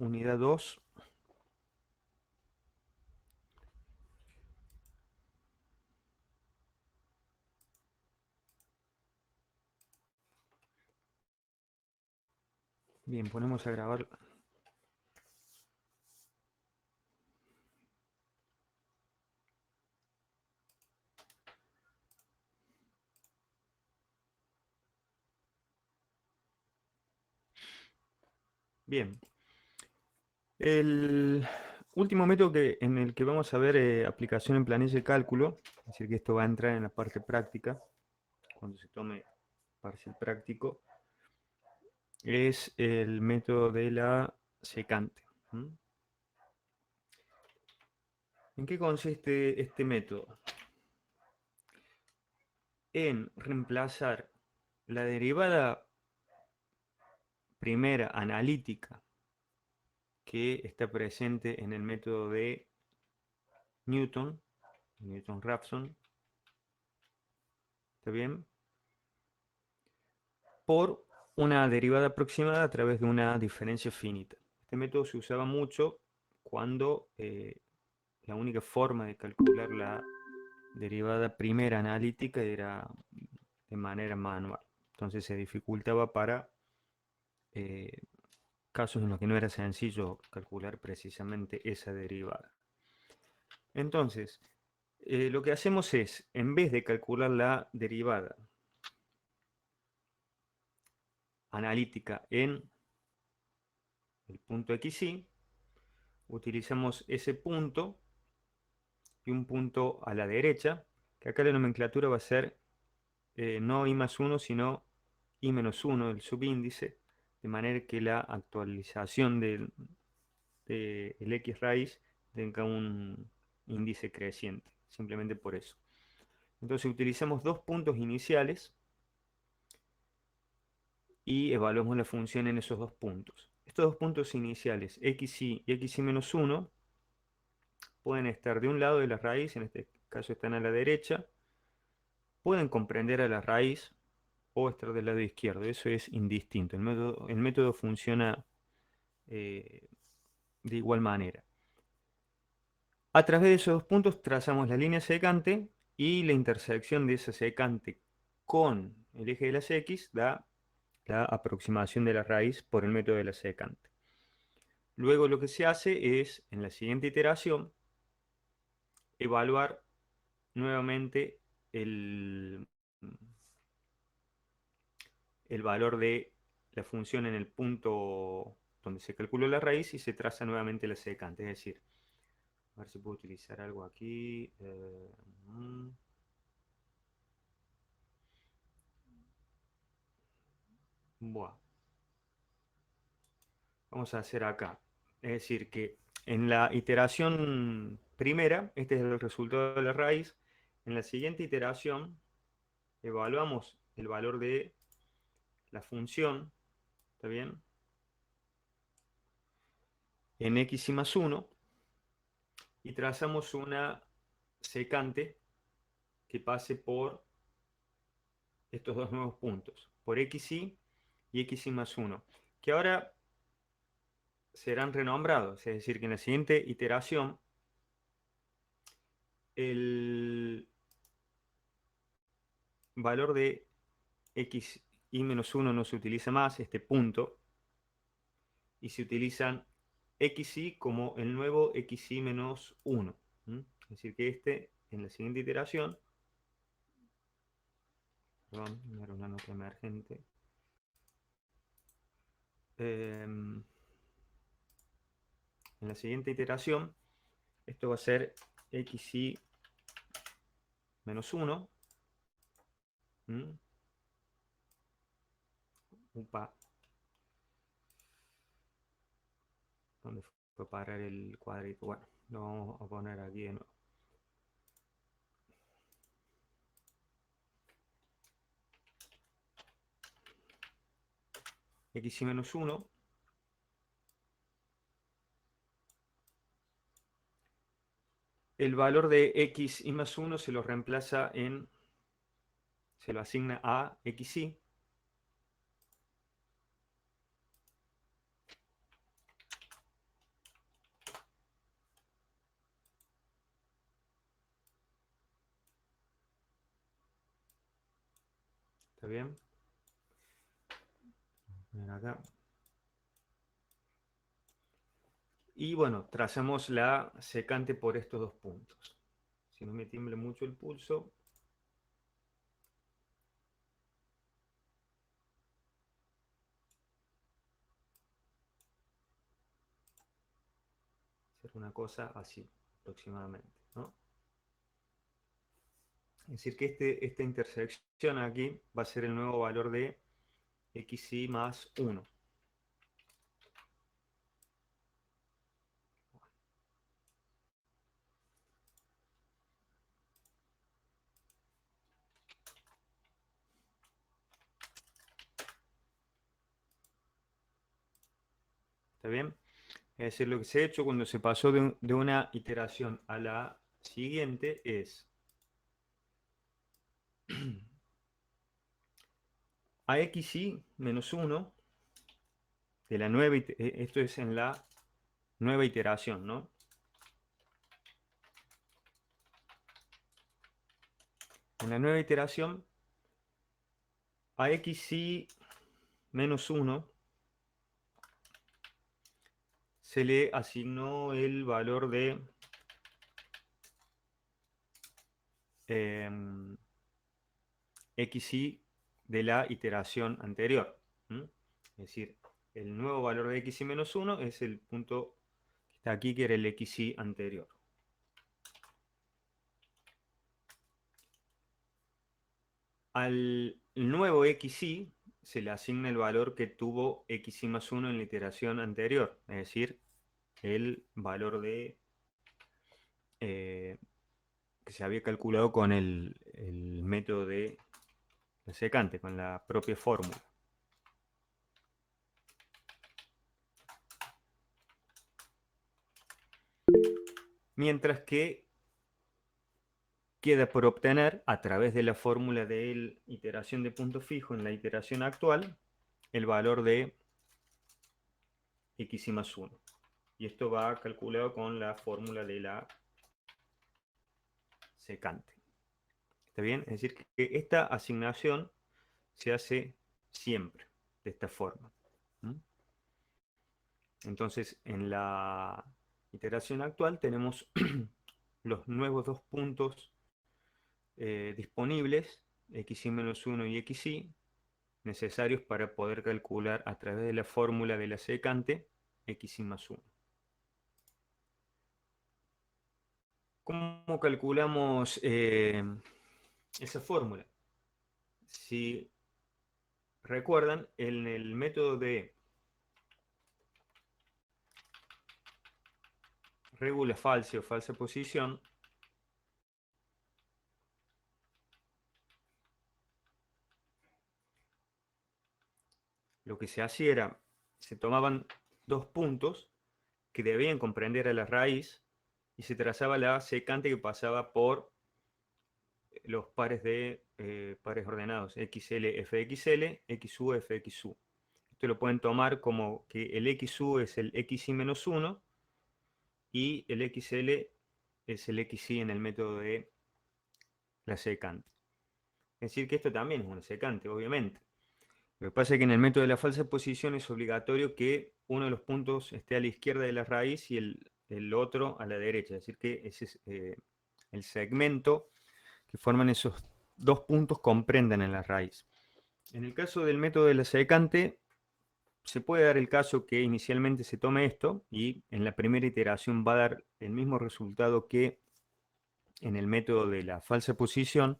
unidad 2. Bien, ponemos a grabar. Bien. El último método en el que vamos a ver aplicación en planilla de cálculo, es decir, que esto va a entrar en la parte práctica, cuando se tome parcial práctico, es el método de la secante. ¿En qué consiste este método? En reemplazar la derivada primera analítica que está presente en el método de Newton-Raphson, ¿está bien? Por una derivada aproximada a través de una diferencia finita. Este método se usaba mucho cuando la única forma de calcular la derivada primera analítica era de manera manual. Entonces se dificultaba para eh, casos en los que no era sencillo calcular precisamente esa derivada. Entonces, lo que hacemos es, en vez de calcular la derivada analítica en el punto xy, utilizamos ese punto y un punto a la derecha, que acá la nomenclatura va a ser no i más 1, sino i menos 1, el subíndice, de manera que la actualización del x raíz tenga un índice creciente, simplemente por eso. Entonces utilizamos dos puntos iniciales y evaluamos la función en esos dos puntos. Estos dos puntos iniciales, xy y xy menos 1, pueden estar de un lado de la raíz, en este caso están a la derecha, pueden comprender a la raíz o estar del lado izquierdo, eso es indistinto. El método funciona eh, de igual manera. A través de esos dos puntos trazamos la línea secante y la intersección de esa secante con el eje de las x da la aproximación de la raíz por el método de la secante. Luego lo que se hace es, en la siguiente iteración, evaluar nuevamente el valor de la función en el punto donde se calculó la raíz y se traza nuevamente la secante. Es decir, a ver si puedo utilizar algo aquí. Buah. Vamos a hacer acá. Es decir, que en la iteración primera, este es el resultado de la raíz. En la siguiente iteración, evaluamos el valor de la función, ¿está bien? En x más 1 y trazamos una secante que pase por estos dos nuevos puntos, por xy y xy más 1, que ahora serán renombrados, es decir, que en la siguiente iteración el valor de xy menos 1 no se utiliza más, este punto, y se utilizan xy como el nuevo xy menos 1. Es decir, que este, en la siguiente iteración, perdón, era una nota emergente, en la siguiente iteración, esto va a ser xy menos 1. Upa, ¿dónde fue a parar el cuadrito? Bueno, lo vamos a poner aquí de nuevo. Xy menos 1. El valor de x y más 1 se lo reemplaza se lo asigna a xy. ¿Está bien? Ven acá. Y bueno, trazamos la secante por estos dos puntos. Si no me tiembla mucho el pulso, será una cosa así, aproximadamente, ¿no? Es decir, que esta intersección aquí va a ser el nuevo valor de xy más 1. ¿Está bien? Es decir, lo que se ha hecho cuando se pasó de una iteración a la siguiente es a xy menos 1 de la nueva, esto es en la nueva iteración, ¿no? En la nueva iteración, a xy menos 1 se le asignó el valor de xy de la iteración anterior. ¿Mm? Es decir, el nuevo valor de xy menos 1 es el punto que está aquí, que era el xy anterior. Al nuevo xy se le asigna el valor que tuvo xy más 1 en la iteración anterior, es decir, el valor de que se había calculado con el método de la secante, con la propia fórmula. Mientras que queda por obtener, a través de la fórmula de iteración de punto fijo en la iteración actual, el valor de xy más 1. Y esto va calculado con la fórmula de la secante. ¿Está bien? Es decir, que esta asignación se hace siempre de esta forma. ¿Mm? Entonces, en la iteración actual tenemos los nuevos dos puntos disponibles, xy-1 y xy, necesarios para poder calcular a través de la fórmula de la secante xy más 1. ¿Cómo calculamos esa fórmula? Si recuerdan, en el método de regula falsa o falsa posición, lo que se hacía era, se tomaban dos puntos que debían comprender a la raíz y se trazaba la secante que pasaba por los pares de pares ordenados xl, fxl, xu, fxu. Esto lo pueden tomar como que el xu es el xy menos 1 y el xl es el xy en el método de la secante. Es decir, que esto también es una secante, obviamente. Lo que pasa es que en el método de la falsa posición es obligatorio que uno de los puntos esté a la izquierda de la raíz y el otro a la derecha. Es decir, que ese es, el segmento que forman esos dos puntos comprenden en la raíz. En el caso del método de la secante, se puede dar el caso que inicialmente se tome esto y en la primera iteración va a dar el mismo resultado que en el método de la falsa posición,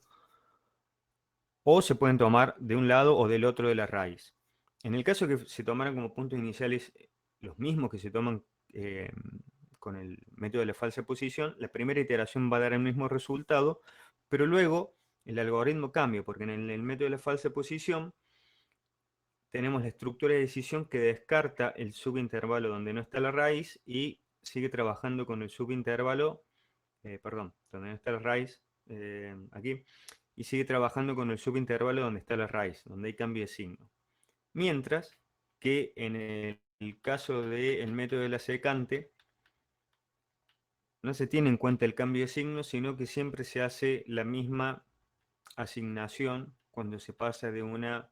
o se pueden tomar de un lado o del otro de la raíz. En el caso que se tomaran como puntos iniciales los mismos que se toman con el método de la falsa posición, la primera iteración va a dar el mismo resultado, pero luego el algoritmo cambia, porque en el método de la falsa posición tenemos la estructura de decisión que descarta el subintervalo donde no está la raíz y sigue trabajando con el subintervalo, perdón, donde no está la raíz, aquí, y sigue trabajando con el subintervalo donde está la raíz, donde hay cambio de signo. Mientras que en el caso del método de la secante, no se tiene en cuenta el cambio de signo, sino que siempre se hace la misma asignación cuando se pasa de una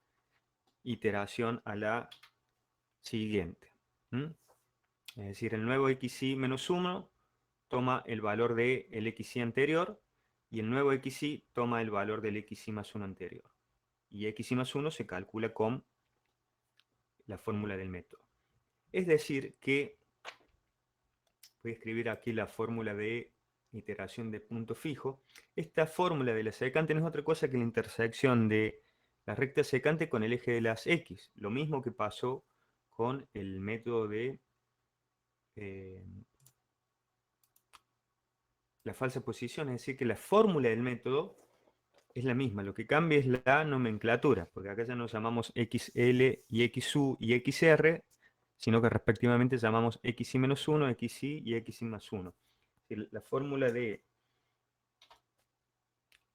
iteración a la siguiente. Es decir, el nuevo xy menos 1 toma el valor del xy anterior y el nuevo xy toma el valor del xy más 1 anterior. Y xy más 1 se calcula con la fórmula del método. Es decir que, voy a escribir aquí la fórmula de iteración de punto fijo. Esta fórmula de la secante no es otra cosa que la intersección de la recta secante con el eje de las x. Lo mismo que pasó con el método de la falsa posición. Es decir, que la fórmula del método es la misma. Lo que cambia es la nomenclatura, porque acá ya no llamamos xl y xu y xr, sino que respectivamente llamamos xy menos 1, xy y xy más 1. La fórmula de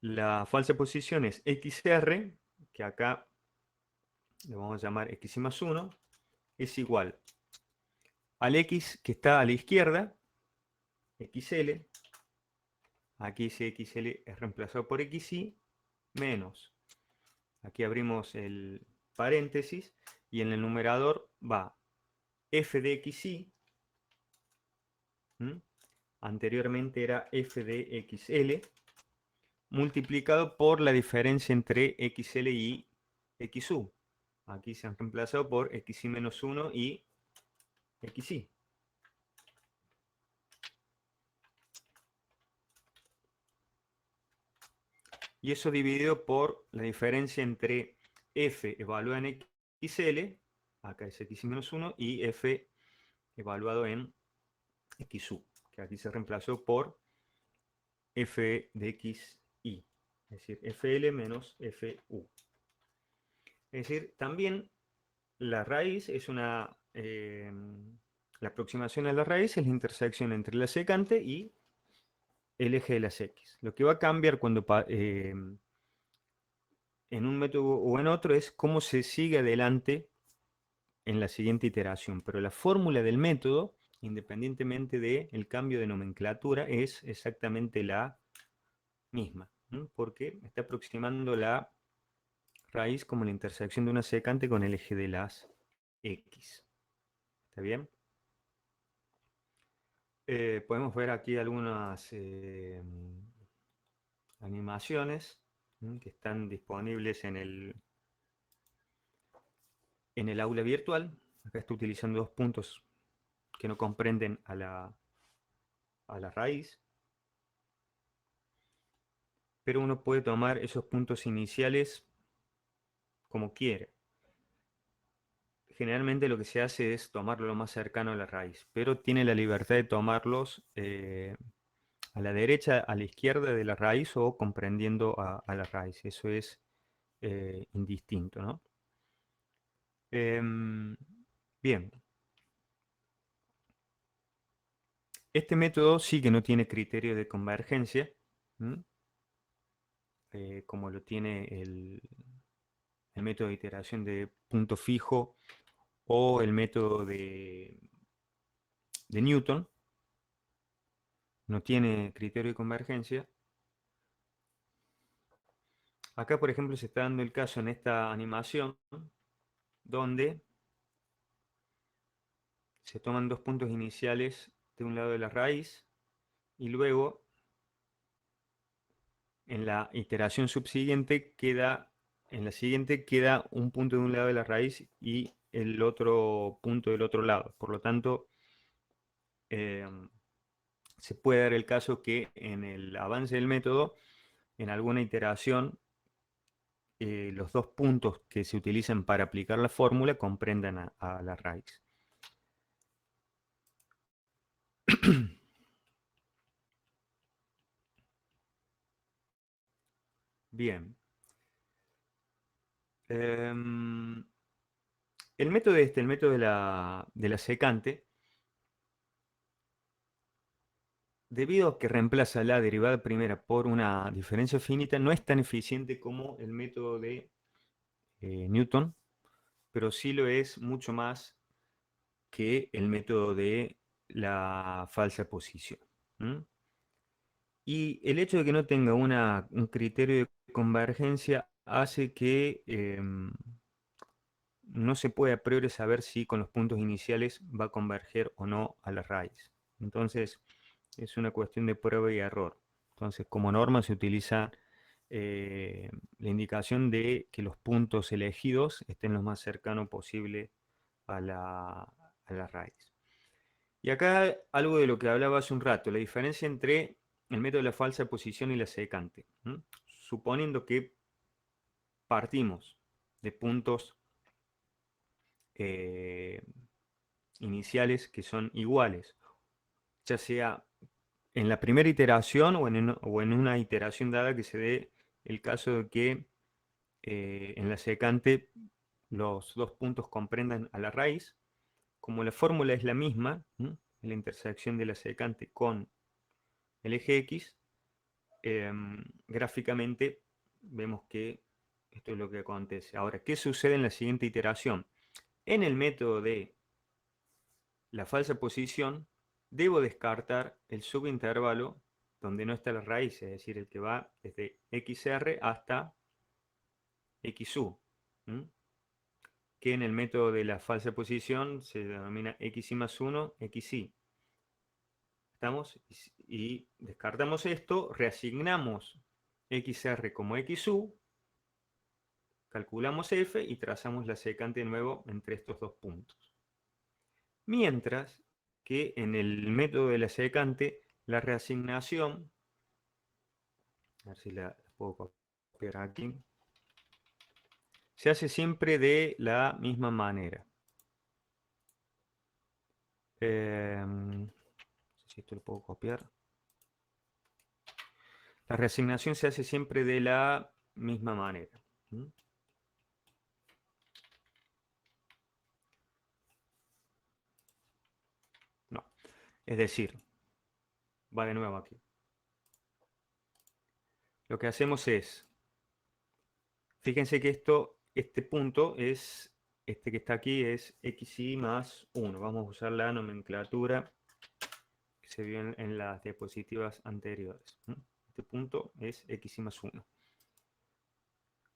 la falsa posición es xr, que acá le vamos a llamar xy más 1, es igual al x que está a la izquierda, xl, aquí ese xl es reemplazado por xy, menos, aquí abrimos el paréntesis, y en el numerador va f de xy, anteriormente era f de xl, multiplicado por la diferencia entre xl y xu. Aquí se han reemplazado por xy menos 1 y xy. Y eso dividido por la diferencia entre f evaluado en xl, acá es xy menos 1, y f evaluado en xu, que aquí se reemplazó por f de xy, es decir, fl menos fu. Es decir, también la raíz es una... la aproximación a la raíz es la intersección entre la secante y el eje de las x. Lo que va a cambiar cuando en un método o en otro es cómo se sigue adelante en la siguiente iteración. Pero la fórmula del método, independientemente del cambio de nomenclatura, es exactamente la misma, porque está aproximando la raíz como la intersección de una secante con el eje de las x. ¿Está bien? Podemos ver aquí algunas animaciones que están disponibles en el aula virtual. Acá estoy utilizando dos puntos que no comprenden a la raíz, pero uno puede tomar esos puntos iniciales como quiere. Generalmente lo que se hace es tomarlo lo más cercano a la raíz, pero tiene la libertad de tomarlos a la derecha, a la izquierda de la raíz o comprendiendo a la raíz. Eso es indistinto, ¿no? Bien. Este método sí que no tiene criterio de convergencia, como lo tiene el método de iteración de punto fijo o el método de Newton. No tiene criterio de convergencia. Acá, por ejemplo, se está dando el caso en esta animación donde se toman dos puntos iniciales de un lado de la raíz y luego en la iteración subsiguiente en la siguiente queda un punto de un lado de la raíz y el otro punto del otro lado. Por lo tanto, se puede dar el caso que en el avance del método, en alguna iteración, los dos puntos que se utilizan para aplicar la fórmula comprendan a la raíz. Bien. El método el método de la secante, debido a que reemplaza la derivada primera por una diferencia finita, no es tan eficiente como el método de Newton, pero sí lo es mucho más que el método de la falsa posición. Y el hecho de que no tenga un criterio de convergencia hace que no se puede a priori saber si con los puntos iniciales va a converger o no a la raíz. Entonces, es una cuestión de prueba y error. Entonces, como norma se utiliza la indicación de que los puntos elegidos estén lo más cercano posible a la raíz. Y acá algo de lo que hablaba hace un rato, la diferencia entre el método de la falsa posición y la secante. Suponiendo que partimos de puntos eh, iniciales que son iguales, ya sea en la primera iteración o en una iteración dada que se dé el caso de que en la secante los dos puntos comprendan a la raíz. Como la fórmula es la misma, la intersección de la secante con el eje X, gráficamente vemos que esto es lo que acontece. Ahora, ¿qué sucede en la siguiente iteración? En el método de la falsa posición, debo descartar el subintervalo donde no está la raíz, es decir, el que va desde XR hasta XU, que en el método de la falsa posición se denomina XI más 1, XI. ¿Estamos? Y descartamos esto, reasignamos XR como XU, calculamos F y trazamos la secante de nuevo entre estos dos puntos. Mientras que en el método de la secante, la reasignación, a ver si la puedo copiar aquí, se hace siempre de la misma manera. No sé si esto lo puedo copiar. La reasignación se hace siempre de la misma manera. No. Es decir, va de nuevo aquí. Lo que hacemos es, fíjense que este punto es, este que está aquí es xy más 1. Vamos a usar la nomenclatura que se vio en las diapositivas anteriores. Este punto es xy más 1.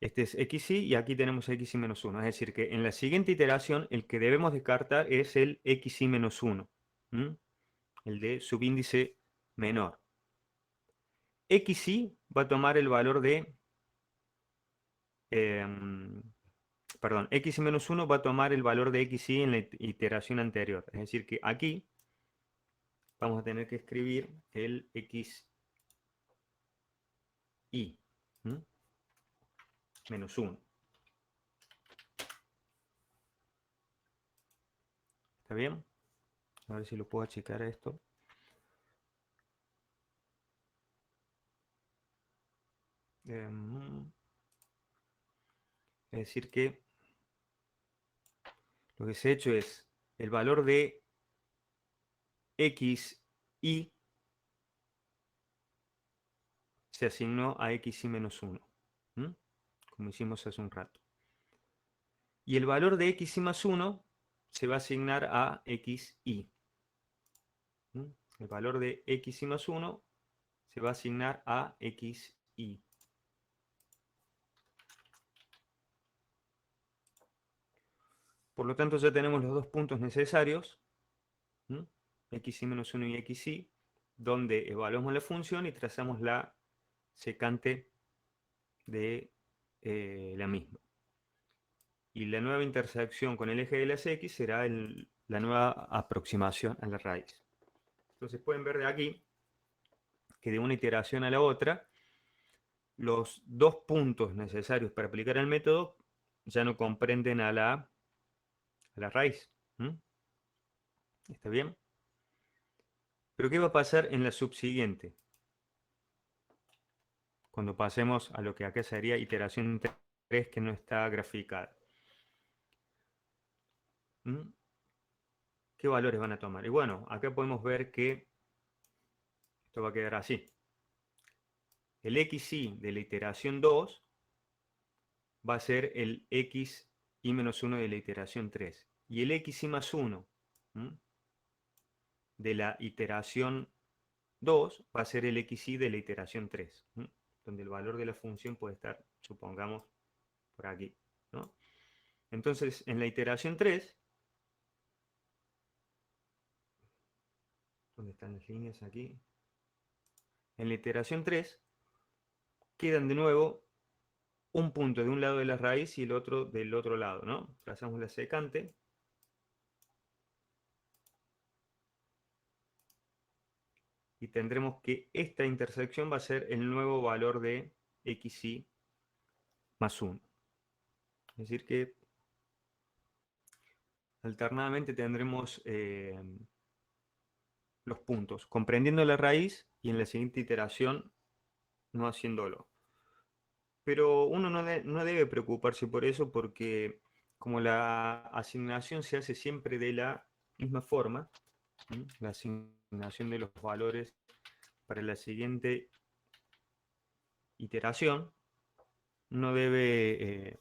Este es xy y aquí tenemos xy menos 1. Es decir, que en la siguiente iteración el que debemos descartar es el xy menos 1. El de subíndice menor. XY va a tomar el valor de, perdón, x menos 1 va a tomar el valor de xy en la iteración anterior. Es decir, que aquí vamos a tener que escribir el xy menos 1. ¿Está bien? A ver si lo puedo achicar a esto. Es decir, que lo que se ha hecho es el valor de xy se asignó a xy menos 1, como hicimos hace un rato. Y el valor de xy más 1 se va a asignar a xy. El valor de xy más 1 se va a asignar a xy. Por lo tanto, ya tenemos los dos puntos necesarios, xy menos 1 y xy, donde evaluamos la función y trazamos la secante de la misma. Y la nueva intersección con el eje de las x será la nueva aproximación a la raíz. Entonces pueden ver de aquí que de una iteración a la otra, los dos puntos necesarios para aplicar el método ya no comprenden a la raíz. ¿Está bien? Pero ¿qué va a pasar en la subsiguiente? Cuando pasemos a lo que acá sería iteración 3 que no está graficada. ¿Qué valores van a tomar? Y bueno, acá podemos ver que esto va a quedar así. El xy de la iteración 2 va a ser el xy menos 1 de la iteración 3. Y el xy más 1 de la iteración 2 va a ser el xy de la iteración 3, donde el valor de la función puede estar, supongamos, por aquí, ¿no? Entonces, en la iteración 3, ¿dónde están las líneas aquí? En la iteración 3 quedan de nuevo un punto de un lado de la raíz y el otro del otro lado, ¿no? Trazamos la secante. Y tendremos que esta intersección va a ser el nuevo valor de xy más 1. Es decir que alternadamente tendremos los puntos, comprendiendo la raíz y en la siguiente iteración no haciéndolo. Pero uno no debe preocuparse por eso porque como la asignación se hace siempre de la misma forma, ¿sí? La asignación de los valores para la siguiente iteración, no debe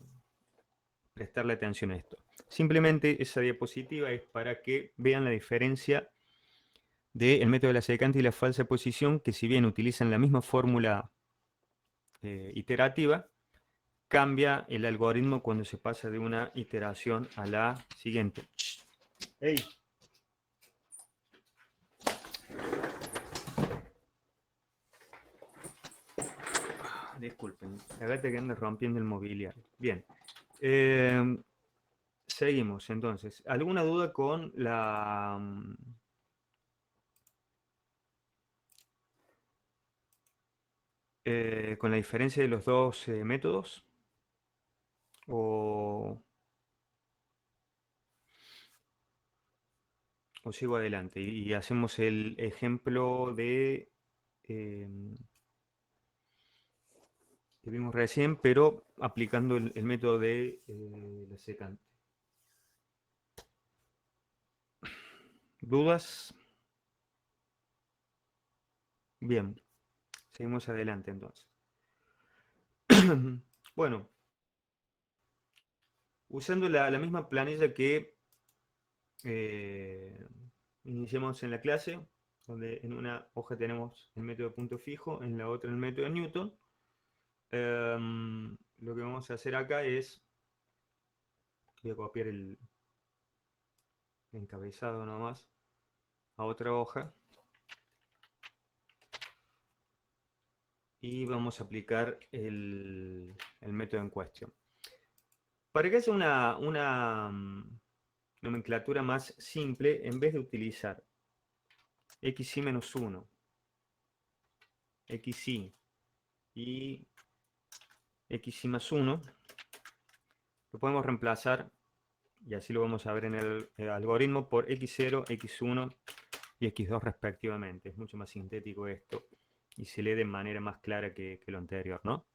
prestarle atención a esto. Simplemente esa diapositiva es para que vean la diferencia del método de la secante y la falsa posición, que si bien utilizan la misma fórmula iterativa, cambia el algoritmo cuando se pasa de una iteración a la siguiente. ¡Ey! Disculpen, la gata que anda rompiendo el mobiliario. Bien. Seguimos entonces. ¿Alguna duda con con la diferencia de los dos métodos? ¿O, o sigo adelante? Y hacemos el ejemplo de que vimos recién, pero aplicando el método de la secante. ¿Dudas? Bien, seguimos adelante entonces. Bueno, usando la misma planilla que eh, iniciamos en la clase, donde en una hoja tenemos el método de punto fijo, en la otra el método de Newton. Lo que vamos a hacer acá es, voy a copiar el encabezado nomás a otra hoja y vamos a aplicar el método en cuestión. Para que haya una nomenclatura más simple, en vez de utilizar xy menos 1, xy y xy más 1, lo podemos reemplazar, y así lo vamos a ver en el algoritmo, por x0, x1 y x2 respectivamente. Es mucho más sintético esto y se lee de manera más clara que lo anterior, ¿no?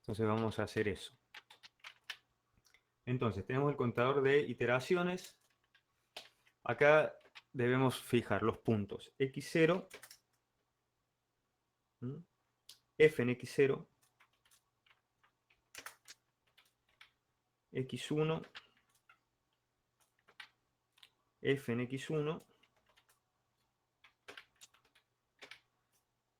Entonces vamos a hacer eso. Entonces tenemos el contador de iteraciones. Acá debemos fijar los puntos x0, f en x0, x1, f en x1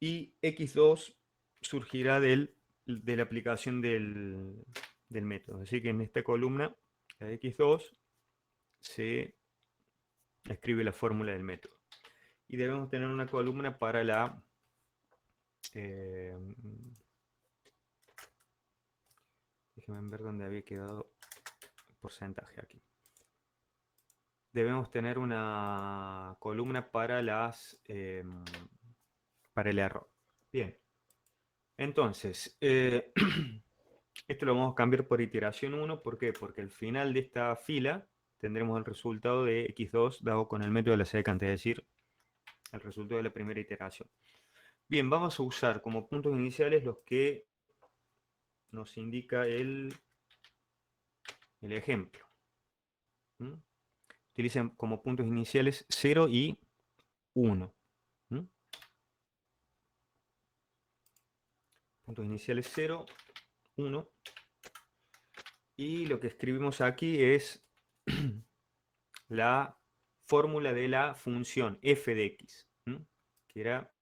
y x2 surgirá de la aplicación del método. Así que en esta columna, la de x2, se escribe la fórmula del método. Y debemos tener una columna para la déjenme ver dónde había quedado el porcentaje aquí. Debemos tener una columna para para el error. Bien. Entonces, esto lo vamos a cambiar por iteración 1. ¿Por qué? Porque al final de esta fila tendremos el resultado de x2 dado con el método de la secante, es decir, el resultado de la primera iteración. Bien, vamos a usar como puntos iniciales los que nos indica el ejemplo. Utilicen como puntos iniciales 0 y 1. Puntos iniciales 0, 1. Y lo que escribimos aquí es la fórmula de la función f de x, que era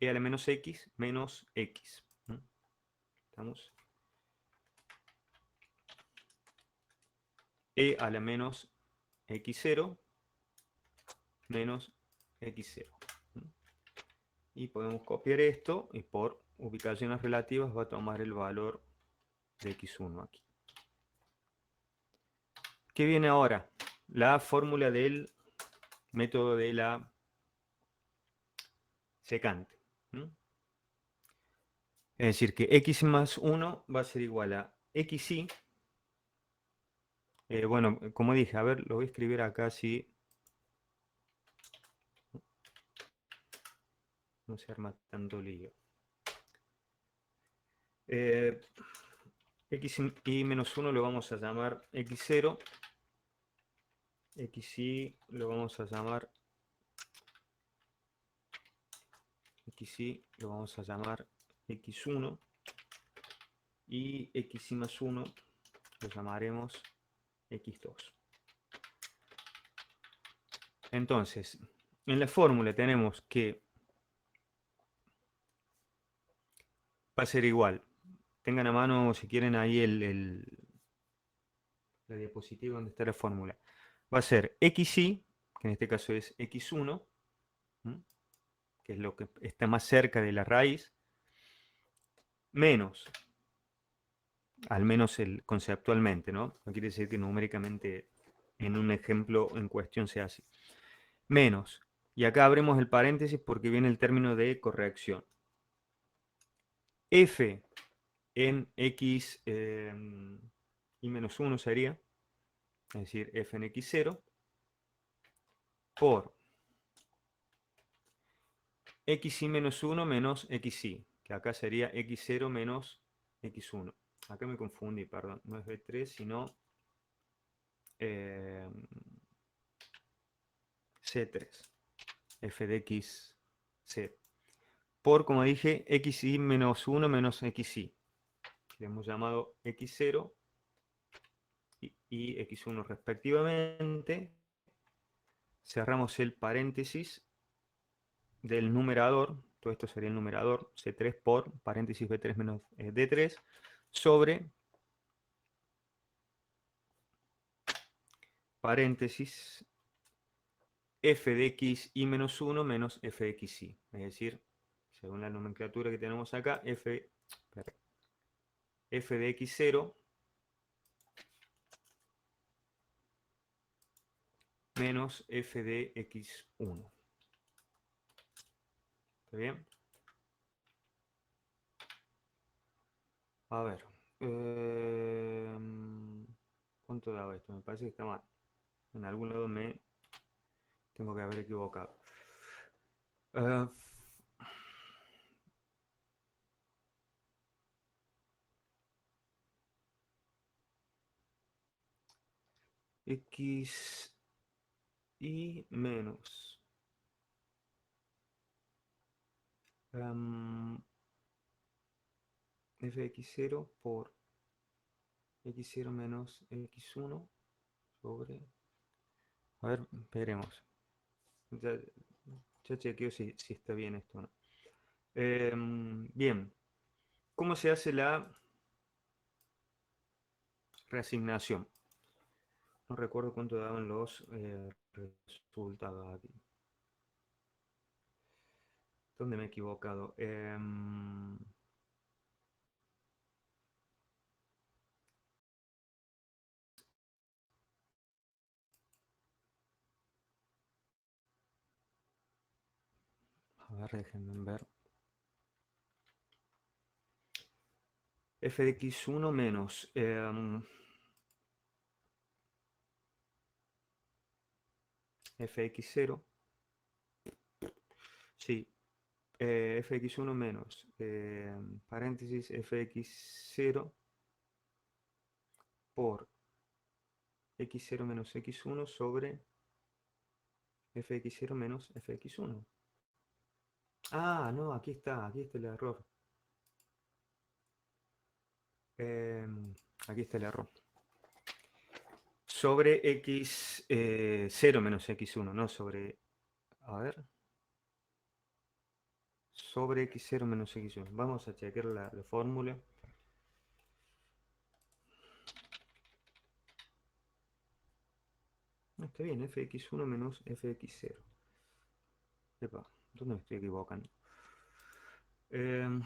e a la menos x menos x. ¿Estamos? e a la menos x0 menos x0. Y podemos copiar esto y por ubicaciones relativas va a tomar el valor de x1 aquí. ¿Qué viene ahora? La fórmula del método de la secante. Es decir, que x más 1 va a ser igual a xy. Bueno, como dije, a ver, lo voy a escribir acá si no se arma tanto lío. Xy menos 1 lo vamos a llamar x0. Xy lo vamos a llamar x1. Y xy más 1 lo llamaremos x2. Entonces, en la fórmula tenemos que va a ser igual. Tengan a mano, si quieren, ahí la diapositiva donde está la fórmula. Va a ser xy, que en este caso es x1, que es lo que está más cerca de la raíz, menos, al menos conceptualmente, ¿no? No quiere decir que numéricamente en un ejemplo en cuestión sea así. Menos, y acá abrimos el paréntesis porque viene el término de corrección. F en x y menos 1 sería, es decir, f en x0, por xy menos 1 menos xy, que acá sería x0 menos x1. Acá me confundí, perdón, no es b3, sino c3, f de x0. Por, como dije, xy menos 1 menos xy. Le hemos llamado x0 y x1 respectivamente. Cerramos el paréntesis del numerador, todo esto sería el numerador, C3 por paréntesis B3 menos D3, sobre paréntesis f de x y menos 1 menos f de xy. Es decir, según la nomenclatura que tenemos acá, f de x0 menos f de x1. ¿Está bien? A ver. ¿Cuánto daba esto? Me parece que está mal. En algún lado me tengo que haber equivocado. X y menos fx0 por x0 menos x1 sobre... A ver, veremos. Ya chequeo si está bien esto o no. Bien. ¿Cómo se hace la reasignación? No recuerdo cuánto daban los resultados aquí. ¿Dónde me he equivocado? A ver, déjenme ver. F de x1 menos fx0. Sí, fx1 menos paréntesis fx0 por x0 menos x1 sobre fx0 menos fx1. Ah, no, aquí está el error. Aquí está el error. Sobre x0 menos x1, no sobre... A ver. Sobre x0 menos x1. Vamos a chequear la fórmula. está bien, fx1 menos fx0. Epa, ¿dónde me estoy equivocando? Em,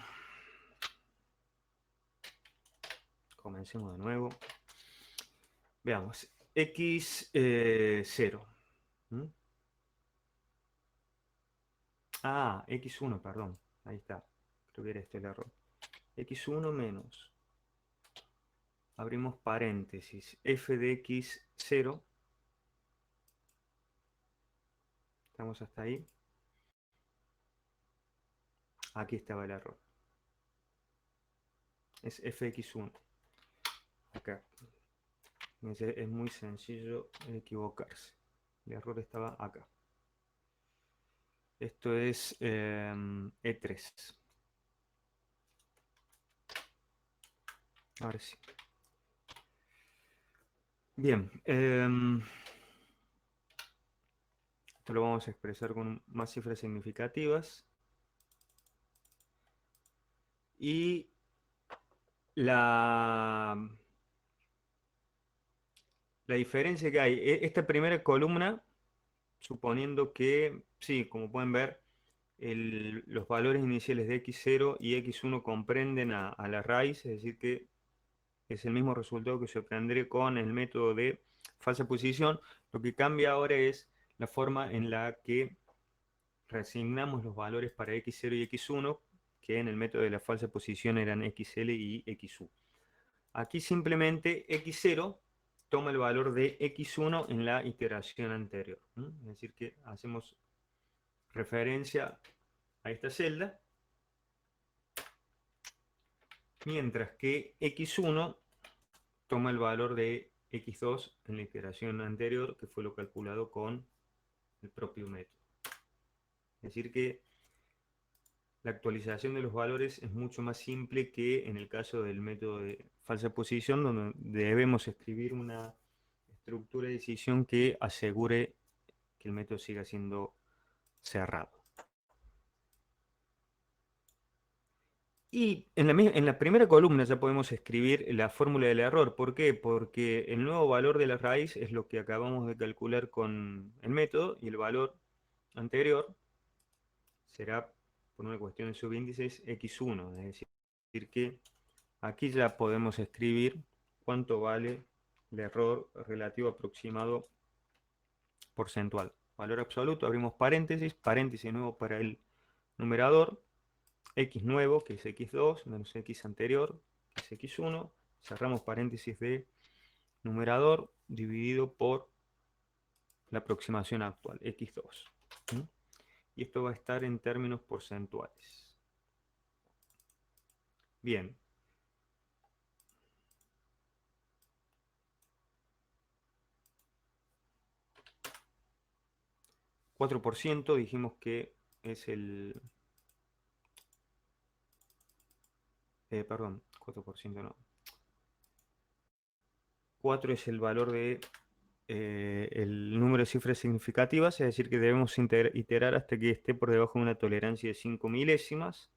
Comencemos de nuevo. Veamos, x0. Ah, x1, perdón. Ahí está. Creo que era este el error. x1 menos. Abrimos paréntesis. F de x0. Estamos hasta ahí. Aquí estaba el error. Es fx1. Acá. Es muy sencillo equivocarse. El error estaba acá. Esto es E3. Ahora sí. Bien. Esto lo vamos a expresar con más cifras significativas. Y la diferencia que hay, esta primera columna, suponiendo que, sí, como pueden ver, los valores iniciales de x0 y x1 comprenden a la raíz, es decir, que es el mismo resultado que se obtendría con el método de falsa posición. Lo que cambia ahora es la forma en la que reasignamos los valores para x0 y x1, que en el método de la falsa posición eran xl y xu. Aquí simplemente x0 toma el valor de x1 en la iteración anterior. Es decir, que hacemos referencia a esta celda, mientras que x1 toma el valor de x2 en la iteración anterior, que fue lo calculado con el propio método. Es decir, que la actualización de los valores es mucho más simple que en el caso del método de falsa posición, donde debemos escribir una estructura de decisión que asegure que el método siga siendo cerrado. Y en la primera columna ya podemos escribir la fórmula del error. ¿Por qué? Porque el nuevo valor de la raíz es lo que acabamos de calcular con el método, y el valor anterior será, por una cuestión de subíndices, x1. Es decir, que aquí ya podemos escribir cuánto vale el error relativo aproximado porcentual. Valor absoluto, abrimos paréntesis, paréntesis nuevo para el numerador, x nuevo, que es x2, menos x anterior, que es x1, cerramos paréntesis de numerador, dividido por la aproximación actual, x2. Y esto va a estar en términos porcentuales. Bien. $4 dijimos que es el... perdón, 4% no. 4 es el valor de el número de cifras significativas, es decir, que debemos iterar hasta que esté por debajo de una tolerancia de 5 milésimas.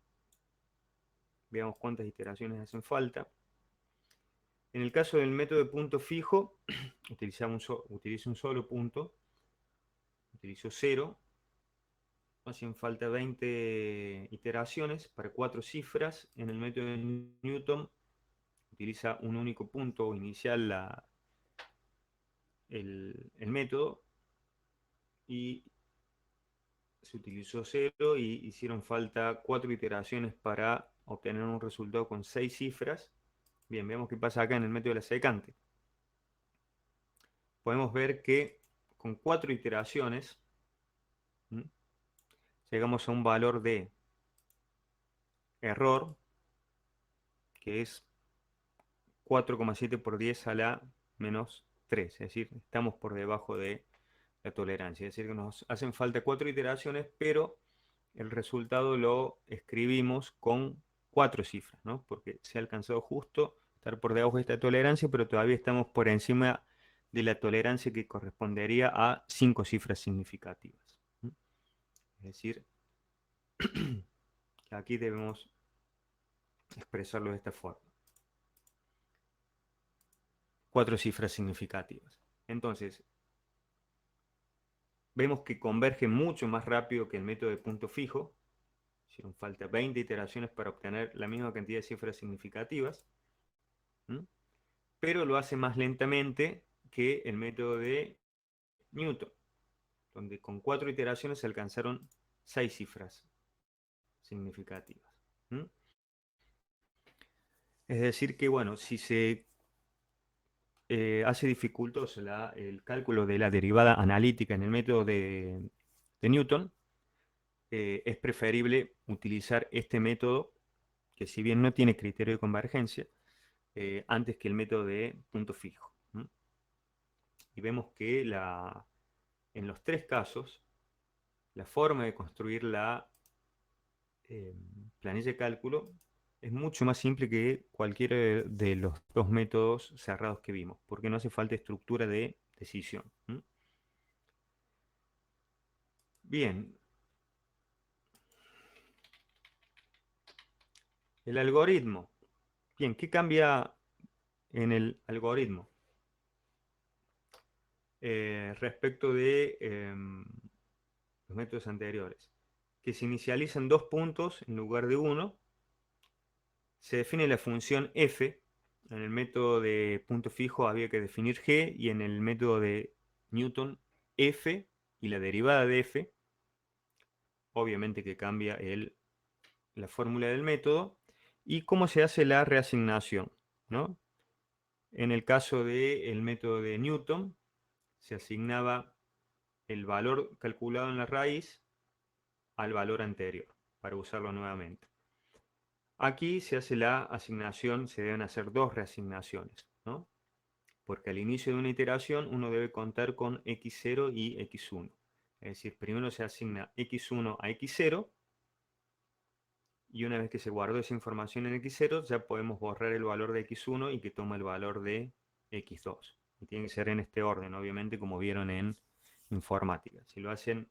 Veamos cuántas iteraciones hacen falta. En el caso del método de punto fijo, utilizo un solo punto, utilizo 0. Hacen falta 20 iteraciones para 4 cifras. En el método de Newton utiliza un único punto inicial el método, y se utilizó 0 y hicieron falta 4 iteraciones para obtener un resultado con 6 cifras. Bien, veamos qué pasa acá en el método de la secante. Podemos ver que con 4 iteraciones llegamos a un valor de error que es 4,7 por 10 a la menos 3, es decir, estamos por debajo de la tolerancia, es decir, que nos hacen falta 4 iteraciones, pero el resultado lo escribimos con 4 cifras, ¿no? Porque se ha alcanzado justo estar por debajo de esta tolerancia, pero todavía estamos por encima de la tolerancia que correspondería a 5 cifras significativas. Es decir, que aquí debemos expresarlo de esta forma. 4 cifras significativas. Entonces, vemos que converge mucho más rápido que el método de punto fijo. Hicieron falta 20 iteraciones para obtener la misma cantidad de cifras significativas, ¿m? Pero lo hace más lentamente que el método de Newton, donde con 4 iteraciones se alcanzaron 6 cifras significativas. ¿M? Es decir que, bueno, si se hace dificultoso el cálculo de la derivada analítica en el método de Newton, es preferible utilizar este método, que si bien no tiene criterio de convergencia, antes que el método de punto fijo. ¿M? Y vemos que en los tres casos, la forma de construir la planilla de cálculo es mucho más simple que cualquiera de los dos métodos cerrados que vimos, porque no hace falta estructura de decisión. ¿M? Bien, el algoritmo. Bien, ¿qué cambia en el algoritmo respecto de los métodos anteriores? Que se inicializan 2 puntos en lugar de uno. Se define la función f. En el método de punto fijo había que definir g, y en el método de Newton f y la derivada de f. Obviamente que cambia la fórmula del método. Y cómo se hace la reasignación, ¿no? En el caso del método de Newton, se asignaba el valor calculado en la raíz al valor anterior para usarlo nuevamente. Aquí se hace la asignación, se deben hacer dos reasignaciones, ¿no? Porque al inicio de una iteración uno debe contar con x0 y x1. Es decir, primero se asigna x1 a x0, y una vez que se guardó esa información en x0 ya podemos borrar el valor de x1 y que toma el valor de x2. Y tiene que ser en este orden, obviamente, como vieron en informática. Si lo hacen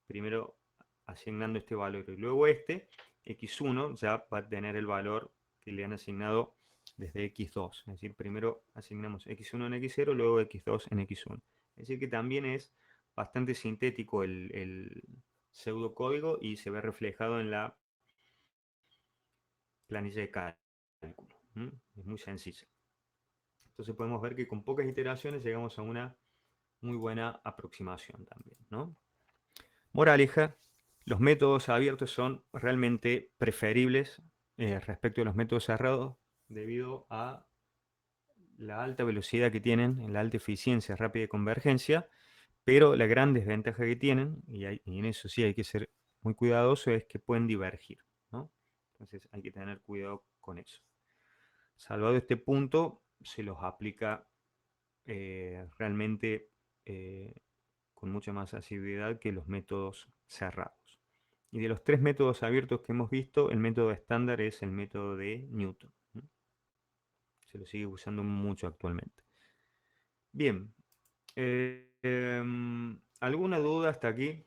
primero asignando este valor y luego este, x1 ya va a tener el valor que le han asignado desde x2. Es decir, primero asignamos x1 en x0, luego x2 en x1. Es decir, que también es bastante sintético el pseudocódigo y se ve reflejado en la planilla de cálculo. Es muy sencilla. Entonces podemos ver que con pocas iteraciones llegamos a una muy buena aproximación también, ¿no? Moraleja, los métodos abiertos son realmente preferibles respecto a los métodos cerrados debido a la alta velocidad que tienen, la alta eficiencia rápida de convergencia, pero la gran desventaja que tienen, y en eso sí hay que ser muy cuidadoso, es que pueden divergir, ¿no? Entonces hay que tener cuidado con eso. Salvado este punto, se los aplica realmente con mucha más asiduidad que los métodos cerrados. Y de los tres métodos abiertos que hemos visto, el método estándar es el método de Newton. Se lo sigue usando mucho actualmente. Bien. ¿Alguna duda hasta aquí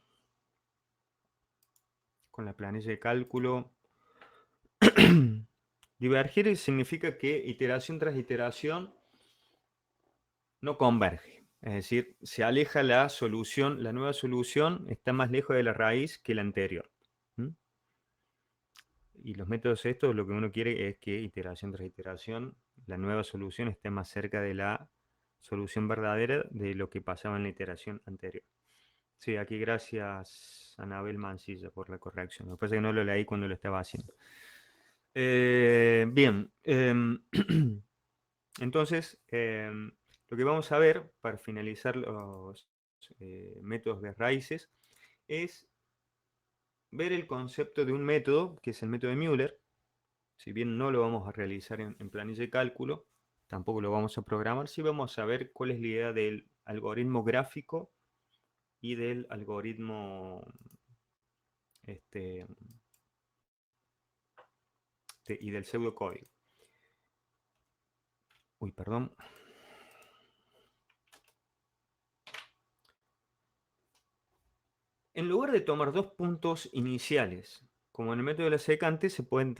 con la planilla de cálculo? Divergir significa que iteración tras iteración no converge. Es decir, se aleja la solución, la nueva solución está más lejos de la raíz que la anterior. Y los métodos estos lo que uno quiere es que iteración tras iteración la nueva solución esté más cerca de la solución verdadera de lo que pasaba en la iteración anterior. Sí, aquí gracias a Anabel Mancilla por la corrección. Lo que pasa es que no lo leí cuando lo estaba haciendo. Bien. Entonces, lo que vamos a ver para finalizar los métodos de raíces es ver el concepto de un método, que es el método de Müller. Si bien no lo vamos a realizar en planilla de cálculo, tampoco lo vamos a programar, sí vamos a ver cuál es la idea del algoritmo gráfico y del algoritmo y del pseudocódigo. Uy, perdón. En lugar de tomar dos puntos iniciales, como en el método de la secante, se pueden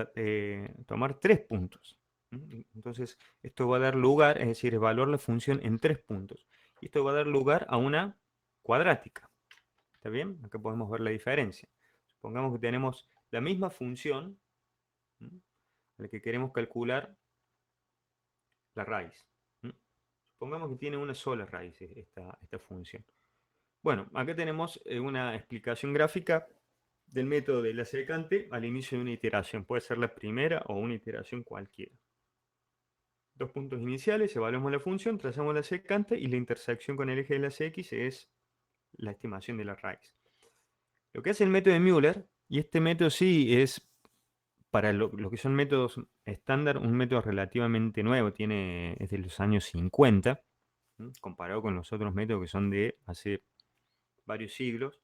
tomar 3 puntos. Entonces, esto va a dar lugar, es decir, evaluar la función en 3 puntos. Y esto va a dar lugar a una cuadrática. ¿Está bien? Acá podemos ver la diferencia. Supongamos que tenemos la misma función, ¿m? a la que queremos calcular la raíz. ¿M? Supongamos que tiene una sola raíz esta función. Bueno, acá tenemos una explicación gráfica del método de la secante al inicio de una iteración. Puede ser la primera o una iteración cualquiera. Dos puntos iniciales, evaluamos la función, trazamos la secante y la intersección con el eje de las x es la estimación de la raíz. Lo que hace el método de Müller, y este método sí es para lo que son métodos estándar, un método relativamente nuevo, es de los años 50, comparado con los otros métodos que son de hace varios siglos.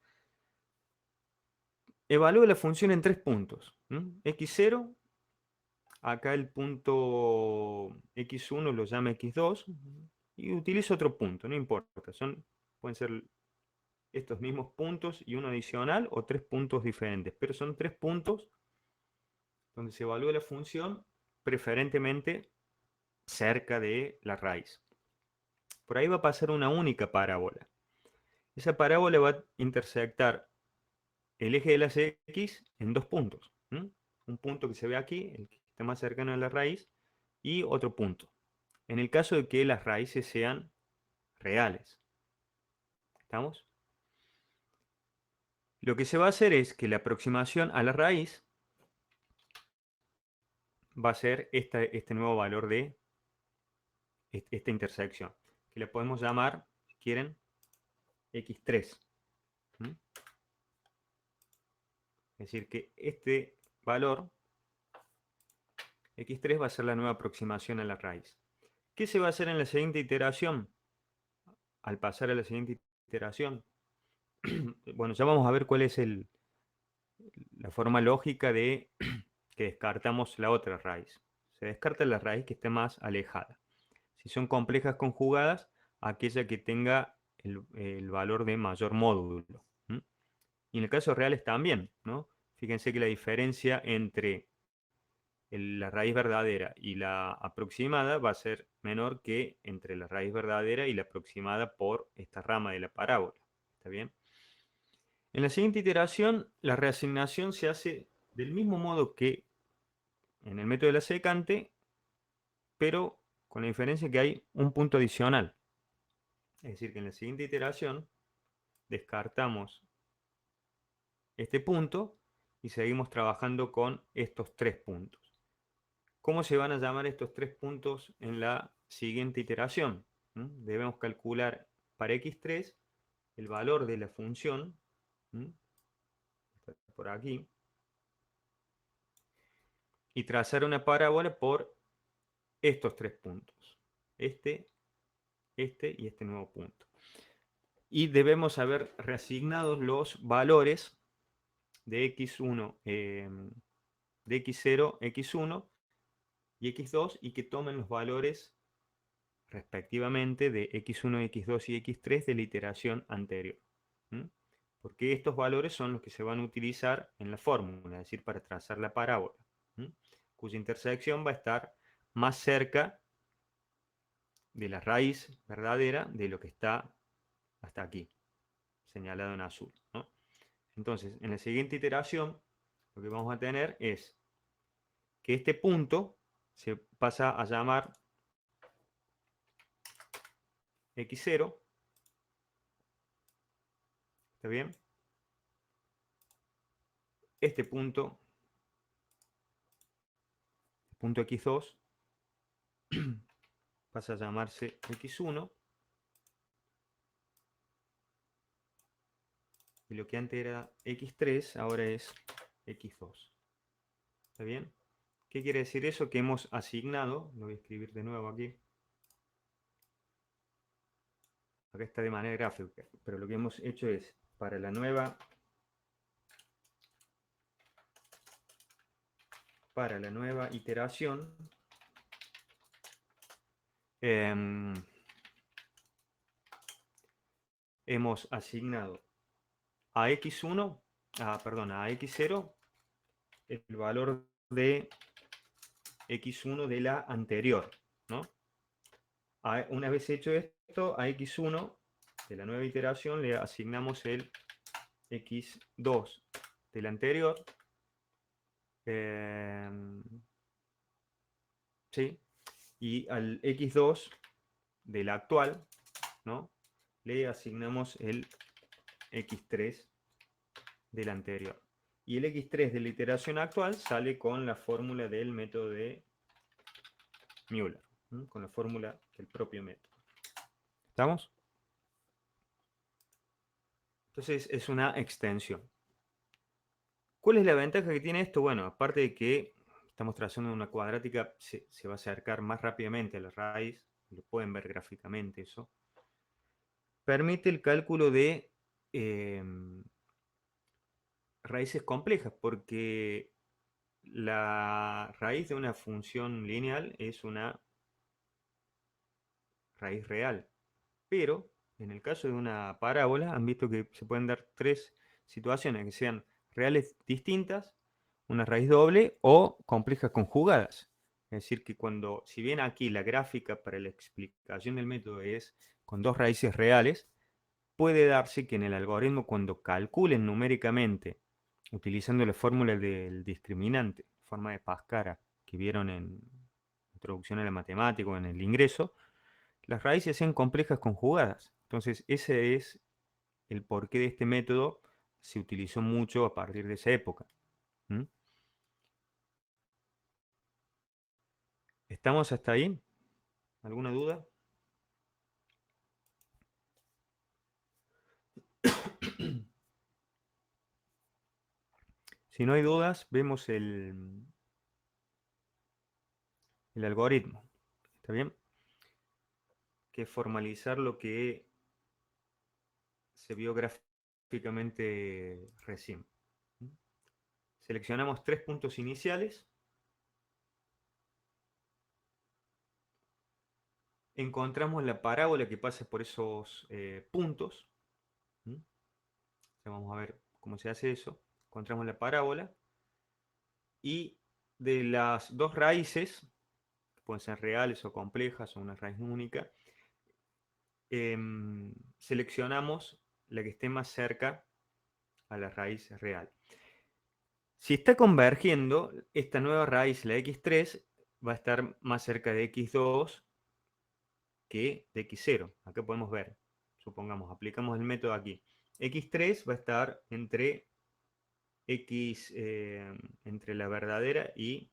Evalúa la función en tres puntos. X0, acá el punto X1 lo llama X2, y utiliza otro punto, no importa, pueden ser estos mismos puntos y uno adicional o tres puntos diferentes, pero son tres puntos donde se evalúa la función preferentemente cerca de la raíz. Por ahí va a pasar una única parábola. Esa parábola va a intersectar el eje de las x en dos puntos. Un punto que se ve aquí, el que está más cercano a la raíz, y otro punto. En el caso de que las raíces sean reales. ¿Estamos? Lo que se va a hacer es que la aproximación a la raíz va a ser este nuevo valor de esta intersección, que le podemos llamar, si quieren, x3. Es decir, que este valor, x3, va a ser la nueva aproximación a la raíz. ¿Qué se va a hacer en la siguiente iteración? Al pasar a la siguiente iteración, bueno, ya vamos a ver cuál es la forma lógica de que descartamos la otra raíz. Se descarta la raíz que esté más alejada. Si son complejas conjugadas, aquella que tenga el valor de mayor módulo. Y en el caso reales también, ¿no? Fíjense que la diferencia entre la raíz verdadera y la aproximada va a ser menor que entre la raíz verdadera y la aproximada por esta rama de la parábola. ¿Está bien? En la siguiente iteración, la reasignación se hace del mismo modo que en el método de la secante, pero con la diferencia que hay un punto adicional. Es decir, que en la siguiente iteración descartamos este punto y seguimos trabajando con estos tres puntos. ¿Cómo se van a llamar estos tres puntos en la siguiente iteración? Debemos calcular para x3 el valor de la función, por aquí, y trazar una parábola por estos tres puntos. Este y este nuevo punto. Y debemos haber reasignado los valores de x1, de x0, x1 y x2, y que tomen los valores respectivamente de x1, x2 y x3 de la iteración anterior. Porque estos valores son los que se van a utilizar en la fórmula, es decir, para trazar la parábola, cuya intersección va a estar más cerca de la raíz verdadera de lo que está hasta aquí, señalado en azul, ¿no? Entonces, en la siguiente iteración, lo que vamos a tener es que este punto se pasa a llamar x0. ¿Está bien? Este punto x2, pasa a llamarse x1. Y lo que antes era x3, ahora es x2. ¿Está bien? ¿Qué quiere decir eso? Que hemos asignado, lo voy a escribir de nuevo aquí. Acá está de manera gráfica, pero lo que hemos hecho es, para la nueva iteración, hemos asignado a x1, a x0, el valor de x1 de la anterior, ¿no? Una vez hecho esto, a x1 de la nueva iteración le asignamos el x2 del anterior, ¿sí? Y al x2 del actual, ¿no? Le asignamos el x3 del anterior. Y el x3 de la iteración actual sale con la fórmula del método de Müller, ¿no? Con la fórmula del propio método. ¿Estamos? Entonces es una extensión. ¿Cuál es la ventaja que tiene esto? Bueno, aparte de que estamos trazando una cuadrática, se va a acercar más rápidamente a la raíz, lo pueden ver gráficamente eso. Permite el cálculo de raíces complejas, porque la raíz de una función lineal es una raíz real. Pero en el caso de una parábola, han visto que se pueden dar tres situaciones, que sean reales distintas, una raíz doble o complejas conjugadas. Es decir, que cuando, si bien aquí la gráfica para la explicación del método es con dos raíces reales, puede darse que en el algoritmo, cuando calculen numéricamente, utilizando la fórmula del discriminante, forma de Pascara, que vieron en Introducción a la Matemática o en el ingreso, las raíces sean complejas conjugadas. Entonces, ese es el porqué de este método. Se utilizó mucho a partir de esa época. ¿Mm? ¿Estamos hasta ahí? ¿Alguna duda? Si no hay dudas, vemos el algoritmo. ¿Está bien? Que es formalizar lo que se vio gráficamente recién. ¿Mm? Seleccionamos tres puntos iniciales. Encontramos la parábola que pasa por esos puntos. ¿Mm? Ya vamos a ver cómo se hace eso. Encontramos la parábola. Y de las dos raíces, que pueden ser reales o complejas o una raíz única, seleccionamos la que esté más cerca a la raíz real. Si está convergiendo, esta nueva raíz, la x3, va a estar más cerca de x2 que de x0. Acá podemos ver, supongamos, aplicamos el método aquí. x3 va a estar entre x, entre la verdadera y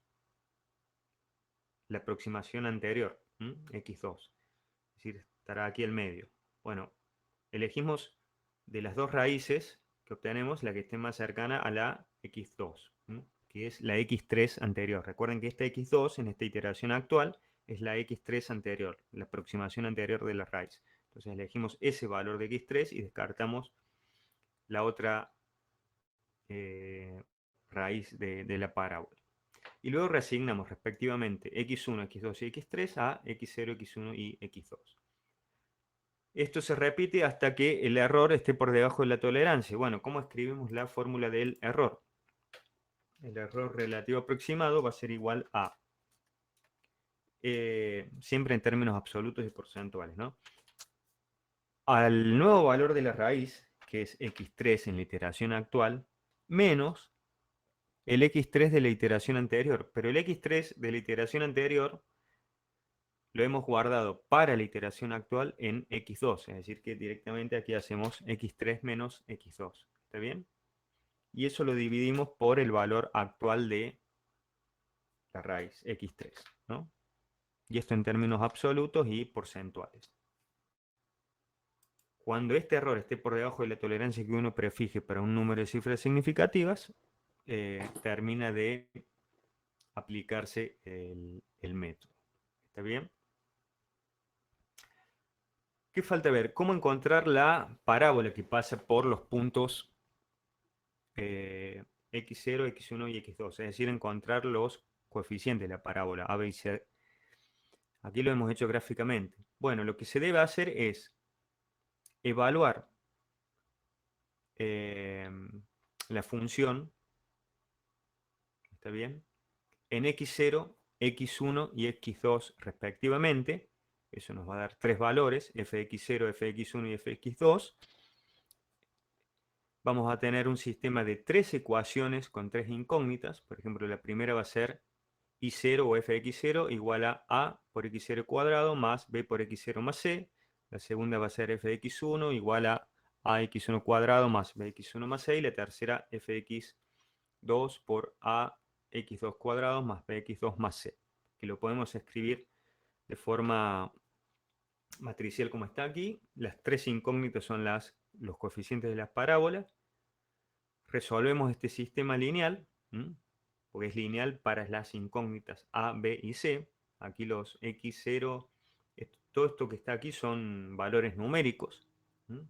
la aproximación anterior, x2. Es decir, estará aquí el medio. Bueno, elegimos de las dos raíces que obtenemos la que esté más cercana a la x2, que es la x3 anterior. Recuerden que esta x2 en esta iteración actual es la x3 anterior, la aproximación anterior de la raíz. Entonces elegimos ese valor de x3 y descartamos la otra raíz de la parábola. Y luego reasignamos respectivamente x1, x2 y x3 a x0, x1 y x2. Esto se repite hasta que el error esté por debajo de la tolerancia. Bueno, ¿cómo escribimos la fórmula del error? El error relativo aproximado va a ser igual a, siempre en términos absolutos y porcentuales, ¿no? Al nuevo valor de la raíz, que es x3 en la iteración actual, menos el x3 de la iteración anterior. Pero el x3 de la iteración anterior lo hemos guardado para la iteración actual en x2. Es decir, que directamente aquí hacemos x3 menos x2. ¿Está bien? Y eso lo dividimos por el valor actual de la raíz, x3, ¿no? Y esto en términos absolutos y porcentuales. Cuando este error esté por debajo de la tolerancia que uno prefije para un número de cifras significativas, termina de aplicarse el método. ¿Está bien? ¿Qué falta ver? ¿Cómo encontrar la parábola que pasa por los puntos x0, x1 y x2? Es decir, encontrar los coeficientes de la parábola a, b y c. Aquí lo hemos hecho gráficamente. Bueno, lo que se debe hacer es evaluar la función, ¿está bien? En x0, x1 y x2 respectivamente. Eso nos va a dar tres valores, f(x0), f(x1) y f(x2). vamos a tener un sistema de tres ecuaciones con tres incógnitas. Por ejemplo, la primera va a ser y0 o fx0 igual a por x0 cuadrado más b por x0 más c. La segunda va a ser fx1 igual a ax1 cuadrado más bx1 más c. Y la tercera fx2 por ax2 cuadrado más bx2 más c. Que lo podemos escribir de forma matricial como está aquí. Las tres incógnitas son los coeficientes de las parábolas. Resolvemos este sistema lineal, porque es lineal para las incógnitas A, B y C. Aquí los x0, todo esto que está aquí son valores numéricos,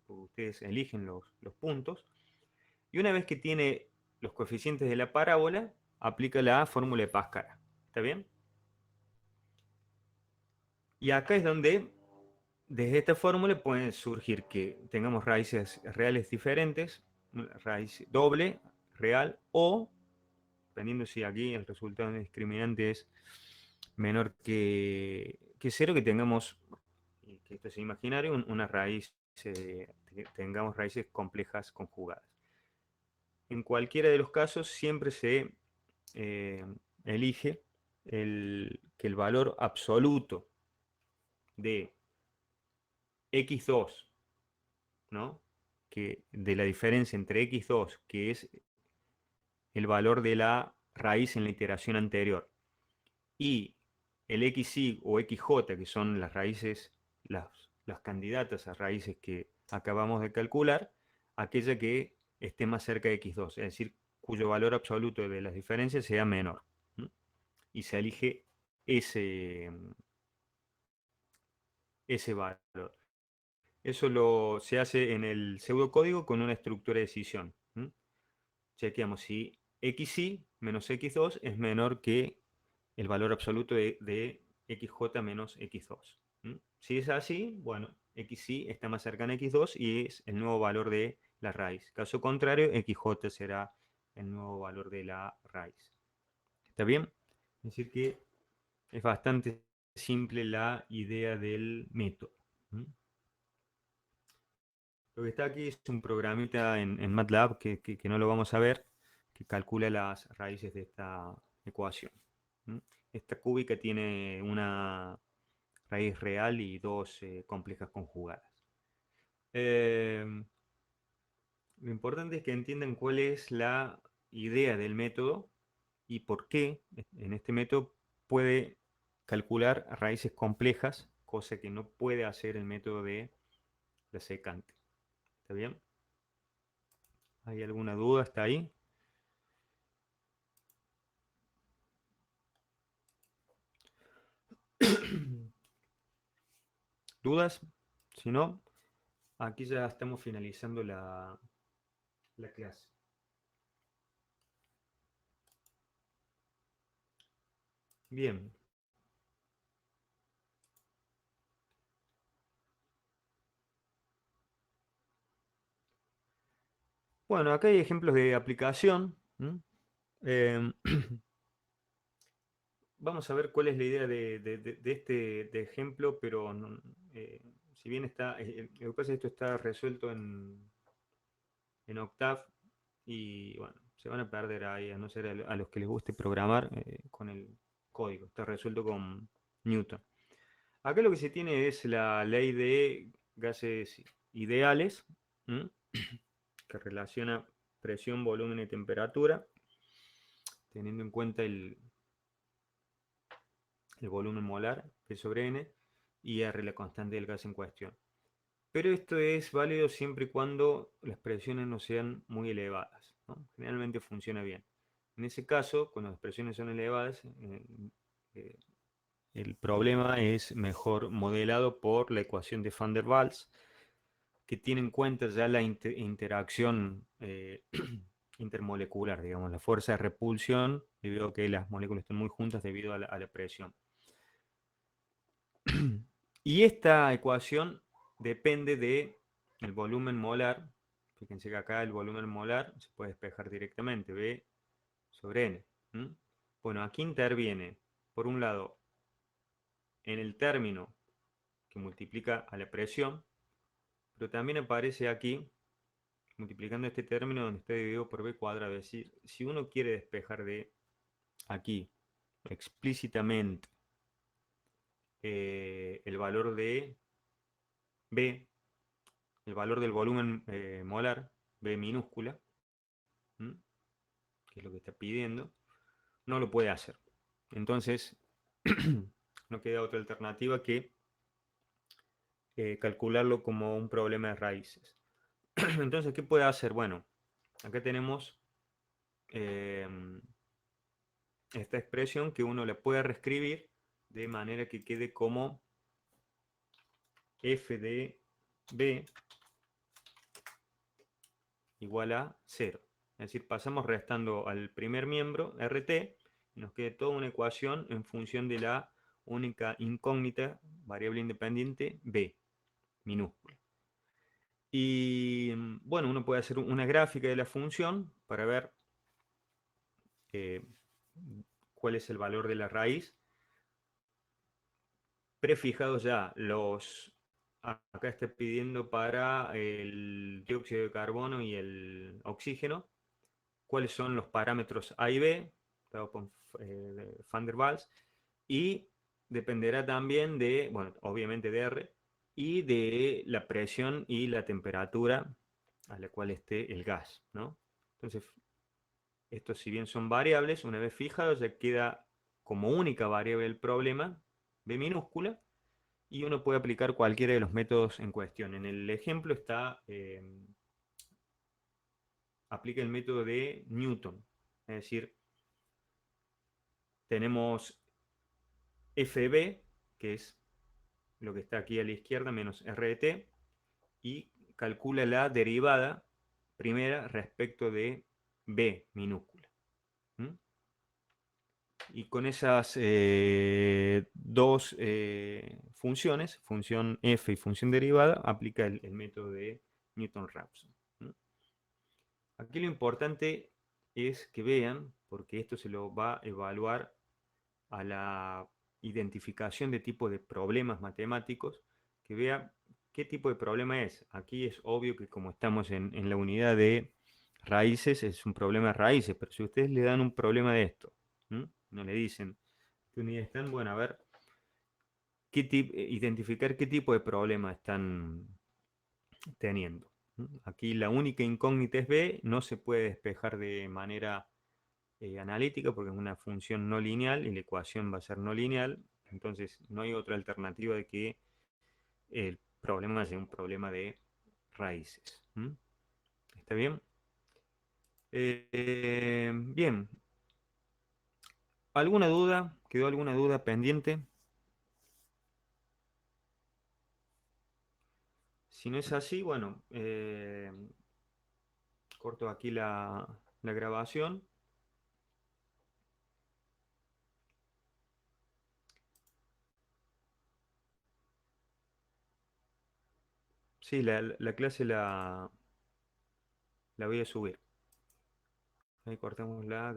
porque ustedes eligen los puntos. Y una vez que tiene los coeficientes de la parábola, aplica la fórmula de Pascal. ¿Está bien? Y acá es donde, desde esta fórmula, puede surgir que tengamos raíces reales diferentes, raíz doble, real, o dependiendo si aquí el resultado discriminante es menor que cero, que tengamos, que esto es imaginario, una raíz, que tengamos raíces complejas conjugadas. En cualquiera de los casos siempre se eh, elige que el valor absoluto de x2, ¿no? Que de la diferencia entre x2, que es el valor de la raíz en la iteración anterior, y el xy o xj, que son las raíces, las candidatas a raíces que acabamos de calcular, aquella que esté más cerca de x2, es decir, cuyo valor absoluto de las diferencias sea menor. Y se elige ese valor. Eso se hace en el pseudocódigo con una estructura de decisión. Chequeamos si xy menos x2 es menor que el valor absoluto de xj menos x2. Si es así, bueno, xy está más cercano a x2 y es el nuevo valor de la raíz. Caso contrario, xj será el nuevo valor de la raíz. ¿Está bien? Es decir que es bastante simple la idea del método. Lo que está aquí es un programita en MATLAB que no lo vamos a ver, que calcula las raíces de esta ecuación. Esta cúbica tiene una raíz real y dos complejas conjugadas. Eh, lo importante es que entiendan cuál es la idea del método y por qué en este método puede calcular raíces complejas, cosa que no puede hacer el método de la secante. ¿Está bien? ¿Hay alguna duda hasta ahí? ¿Dudas? Si no, aquí ya estamos finalizando la clase. Bien. Bueno, acá hay ejemplos de aplicación. Eh, vamos a ver cuál es la idea de este de ejemplo, pero si bien está, lo que pasa es que esto está resuelto en Octave y bueno, se van a perder ahí, a no ser a los que les guste programar con el código. Está resuelto con Newton. Acá lo que se tiene es la ley de gases ideales, que relaciona presión, volumen y temperatura, teniendo en cuenta el volumen molar, P sobre N, y R, la constante del gas en cuestión. Pero esto es válido siempre y cuando las presiones no sean muy elevadas, ¿no? Generalmente funciona bien. En ese caso, cuando las presiones son elevadas, eh, el problema es mejor modelado por la ecuación de Van der Waals, que tiene en cuenta ya la interacción intermolecular, digamos, la fuerza de repulsión, debido a que las moléculas están muy juntas debido a la presión. Y esta ecuación depende del volumen molar. Fíjense que acá el volumen molar se puede despejar directamente, B sobre N. Bueno, aquí interviene, por un lado, en el término que multiplica a la presión, pero también aparece aquí multiplicando este término donde está dividido por b cuadrado. Es decir, si uno quiere despejar de aquí explícitamente el valor de B, el valor del volumen molar, B minúscula, ¿m? Que es lo que está pidiendo, no lo puede hacer. Entonces, no queda otra alternativa que calcularlo como un problema de raíces. Entonces, ¿qué puede hacer? Bueno, acá tenemos eh, esta expresión que uno le puede reescribir de manera que quede como f de b igual a 0. Es decir, pasamos restando al primer miembro, rt, y nos queda toda una ecuación en función de la única incógnita, variable independiente, b, minúscula. Y bueno, uno puede hacer una gráfica de la función para ver eh, cuál es el valor de la raíz. Prefijados ya los... Acá está pidiendo para el dióxido de carbono y el oxígeno cuáles son los parámetros A y B, dado por Van der Waals, y dependerá también de, bueno, obviamente de R, y de la presión y la temperatura a la cual esté el gas, ¿no? Entonces, estos si bien son variables, una vez fijados ya queda como única variable el problema, B minúscula, y uno puede aplicar cualquiera de los métodos en cuestión. En el ejemplo está, aplica el método de Newton, es decir, tenemos FB, que es lo que está aquí a la izquierda, menos RT, y calcula la derivada primera respecto de B minúscula. ¿Mm? Y con esas dos funciones, función f y función derivada, aplica el método de Newton-Raphson. Aquí lo importante es que vean, porque esto se lo va a evaluar a la identificación de tipo de problemas matemáticos, que vea qué tipo de problema es. Aquí es obvio que como estamos en la unidad de raíces, es un problema de raíces, pero si ustedes le dan un problema de esto, no le dicen qué unidad están, bueno, a ver, identificar qué tipo de problema están teniendo. Aquí la única incógnita es B, no se puede despejar de manera analítica porque es una función no lineal y la ecuación va a ser no lineal, entonces no hay otra alternativa de que el problema sea un problema de raíces. ¿Está bien? Bien. ¿Alguna duda? ¿Quedó alguna duda pendiente? Si no es así, bueno, corto aquí la grabación. Sí, la clase la voy a subir. Ahí cortamos la